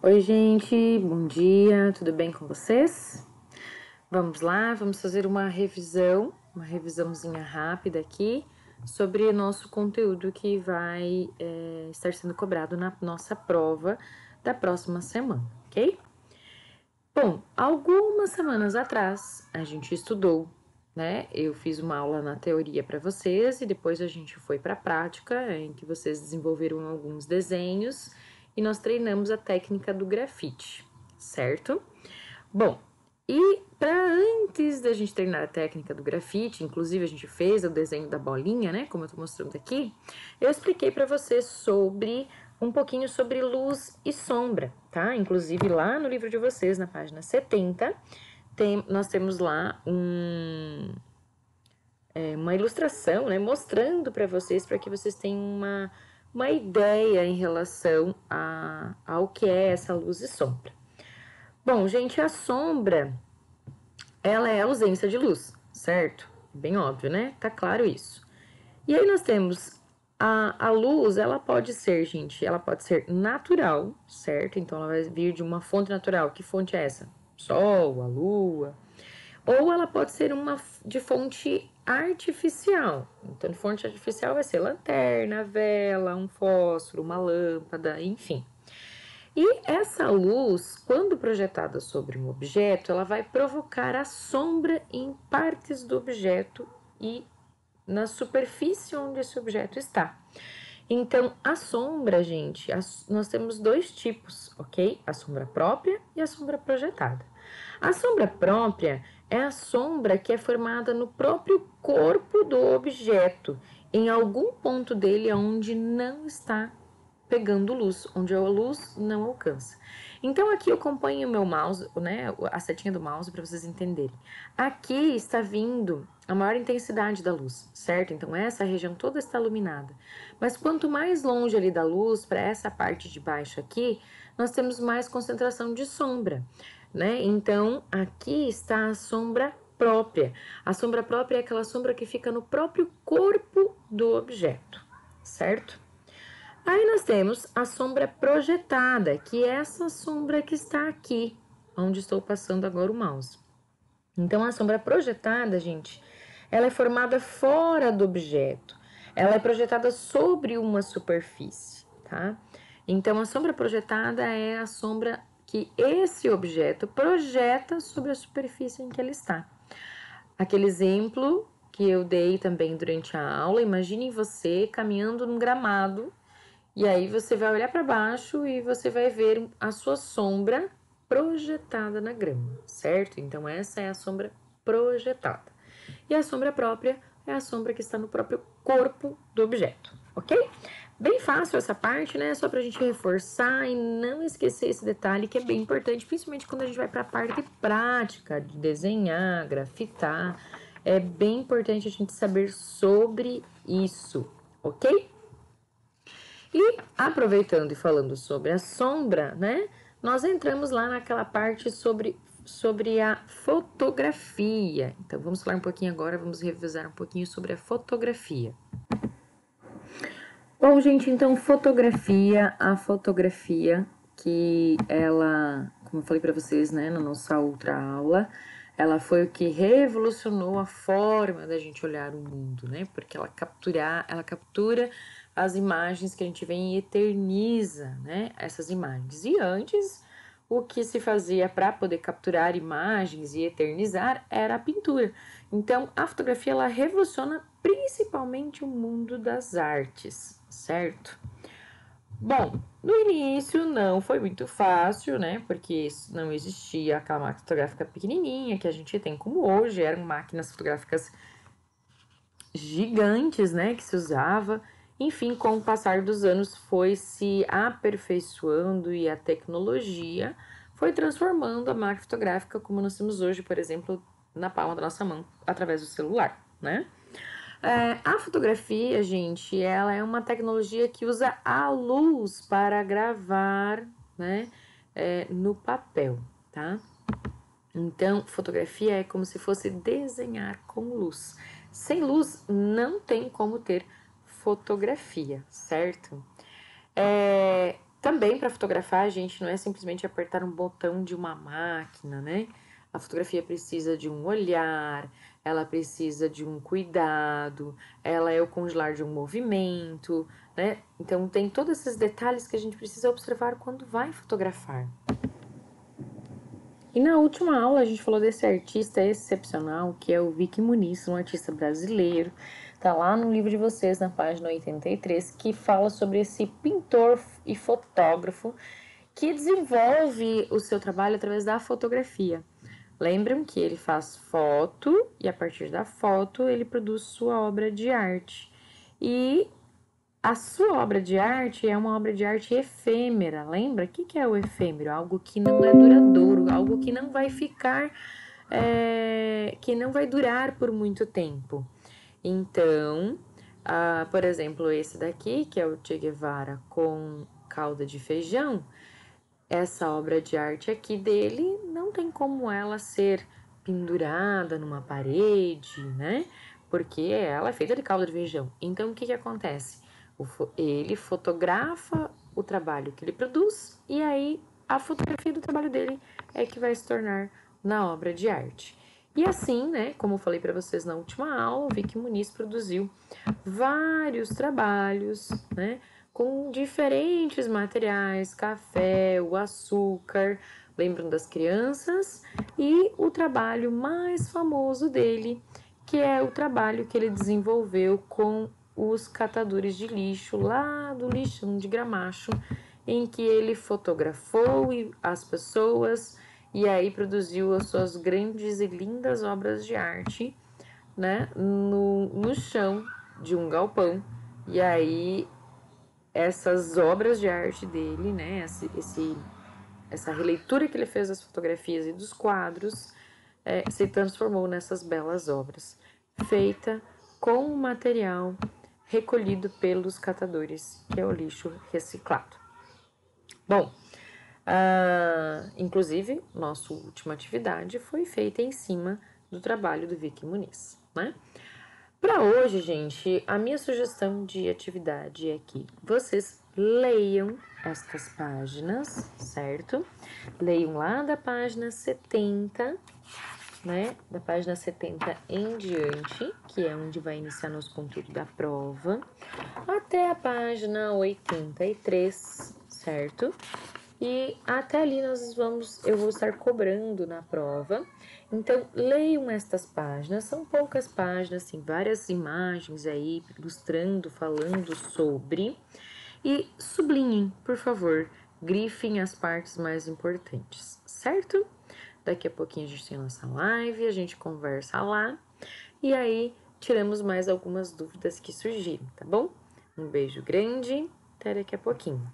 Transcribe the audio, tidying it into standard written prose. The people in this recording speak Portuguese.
Oi, gente, bom dia, tudo bem com vocês? Vamos lá, vamos fazer uma revisãozinha rápida aqui sobre o nosso conteúdo que vai estar sendo cobrado na nossa prova da próxima semana, ok? Bom, algumas semanas atrás a gente estudou, né? Eu fiz uma aula na teoria para vocês e depois a gente foi para a prática, em que vocês desenvolveram alguns desenhos e nós treinamos a técnica do grafite, certo? Bom, e para antes da gente treinar a técnica do grafite, inclusive a gente fez o desenho da bolinha, né? Como eu tô mostrando aqui, eu expliquei para vocês um pouquinho sobre luz e sombra, tá? Inclusive lá no livro de vocês, na página 70, nós temos lá uma ilustração, né? Mostrando para que vocês tenham uma ideia em relação ao que é essa luz e sombra. Bom, gente, a sombra, ela é a ausência de luz, certo? Bem óbvio, né? Tá claro isso. E aí nós temos a luz, ela pode ser, gente, ela pode ser natural, certo? Então ela vai vir de uma fonte natural. Que fonte é essa? Sol, a lua. Ou ela pode ser de fonte artificial. Então, fonte artificial vai ser lanterna, vela, um fósforo, uma lâmpada, enfim. E essa luz, quando projetada sobre um objeto, ela vai provocar a sombra em partes do objeto e na superfície onde esse objeto está. Então, a sombra, gente, nós temos dois tipos, ok? A sombra própria e a sombra projetada. A sombra própria é a sombra que é formada no próprio corpo do objeto, em algum ponto dele onde não está pegando luz, onde a luz não alcança. Então, aqui eu acompanho o meu mouse, né, a setinha do mouse para vocês entenderem. Aqui está vindo a maior intensidade da luz, certo? Então, essa região toda está iluminada. Mas quanto mais longe ali da luz, para essa parte de baixo aqui, nós temos mais concentração de sombra, né? Então, aqui está a sombra própria. A sombra própria é aquela sombra que fica no próprio corpo do objeto, certo? Aí nós temos a sombra projetada, que é essa sombra que está aqui, onde estou passando agora o mouse. Então, a sombra projetada, gente, ela é formada fora do objeto. Ela é projetada sobre uma superfície, tá? Então, a sombra projetada é a sombra que esse objeto projeta sobre a superfície em que ele está. Aquele exemplo que eu dei também durante a aula, imagine você caminhando num gramado e aí você vai olhar para baixo e você vai ver a sua sombra projetada na grama, certo? Então essa é a sombra projetada. E a sombra própria é a sombra que está no próprio corpo do objeto, ok? Bem fácil essa parte, né? Só pra gente reforçar e não esquecer esse detalhe que é bem importante, principalmente quando a gente vai para a parte prática de desenhar, grafitar. É bem importante a gente saber sobre isso, ok? E aproveitando e falando sobre a sombra, né? Nós entramos lá naquela parte sobre a fotografia. Então, vamos falar um pouquinho agora, vamos revisar um pouquinho sobre a fotografia. Bom, gente, então, a fotografia que ela, como eu falei para vocês, né, na nossa outra aula, ela foi o que revolucionou a forma da gente olhar o mundo, né? Porque ela captura as imagens que a gente vê e eterniza, né, essas imagens. E antes, o que se fazia para poder capturar imagens e eternizar era a pintura. Então, a fotografia ela revoluciona principalmente o mundo das artes, certo? Bom, no início não foi muito fácil, né? Porque não existia aquela máquina fotográfica pequenininha que a gente tem como hoje, eram máquinas fotográficas gigantes, né, que se usava. Enfim, com o passar dos anos foi se aperfeiçoando e a tecnologia foi transformando a máquina fotográfica como nós temos hoje, por exemplo, na palma da nossa mão, através do celular, né? A fotografia, gente, ela é uma tecnologia que usa a luz para gravar, né, no papel, tá? Então, fotografia é como se fosse desenhar com luz. Sem luz, não tem como ter fotografia, certo? Também para fotografar, gente, não é simplesmente apertar um botão de uma máquina, né? A fotografia precisa de um olhar, ela precisa de um cuidado, ela é o congelar de um movimento, né? Então tem todos esses detalhes que a gente precisa observar quando vai fotografar. E na última aula a gente falou desse artista excepcional, que é o Vicky Muniz, um artista brasileiro. Tá lá no livro de vocês, na página 83, que fala sobre esse pintor e fotógrafo que desenvolve o seu trabalho através da fotografia. Lembram que ele faz foto e a partir da foto ele produz sua obra de arte. E a sua obra de arte é uma obra de arte efêmera. Lembra? O que é o efêmero? Algo que não é duradouro, algo que não vai ficar, que não vai durar por muito tempo. Então, por exemplo, esse daqui, que é o Che Guevara com calda de feijão, essa obra de arte aqui dele não tem como ela ser pendurada numa parede, né? Porque ela é feita de calda de feijão. Então, o que acontece? Ele fotografa o trabalho que ele produz e aí a fotografia do trabalho dele é que vai se tornar na obra de arte. E assim, né, como eu falei para vocês na última aula, o Vicky Muniz produziu vários trabalhos, né, com diferentes materiais, café, o açúcar, lembram das crianças? E o trabalho mais famoso dele, que é o trabalho que ele desenvolveu com os catadores de lixo lá do lixão de Gramacho, em que ele fotografou as pessoas e aí produziu as suas grandes e lindas obras de arte, né, no chão de um galpão. E aí essas obras de arte dele, né, essa releitura que ele fez das fotografias e dos quadros, se transformou nessas belas obras, feita com o material recolhido pelos catadores, que é o lixo reciclado. Bom, inclusive, nossa última atividade foi feita em cima do trabalho do Vicky Muniz, né? Para hoje, gente, a minha sugestão de atividade é que vocês leiam estas páginas, certo? Leiam lá da página 70, né? Da página 70 em diante, que é onde vai iniciar nosso conteúdo da prova, até a página 83, certo? E até ali eu vou estar cobrando na prova. Então, leiam estas páginas, são poucas páginas, tem várias imagens aí, ilustrando, falando sobre. E sublinhem, por favor, grifem as partes mais importantes, certo? Daqui a pouquinho a gente tem nossa live, a gente conversa lá. E aí, tiramos mais algumas dúvidas que surgiram, tá bom? Um beijo grande, até daqui a pouquinho.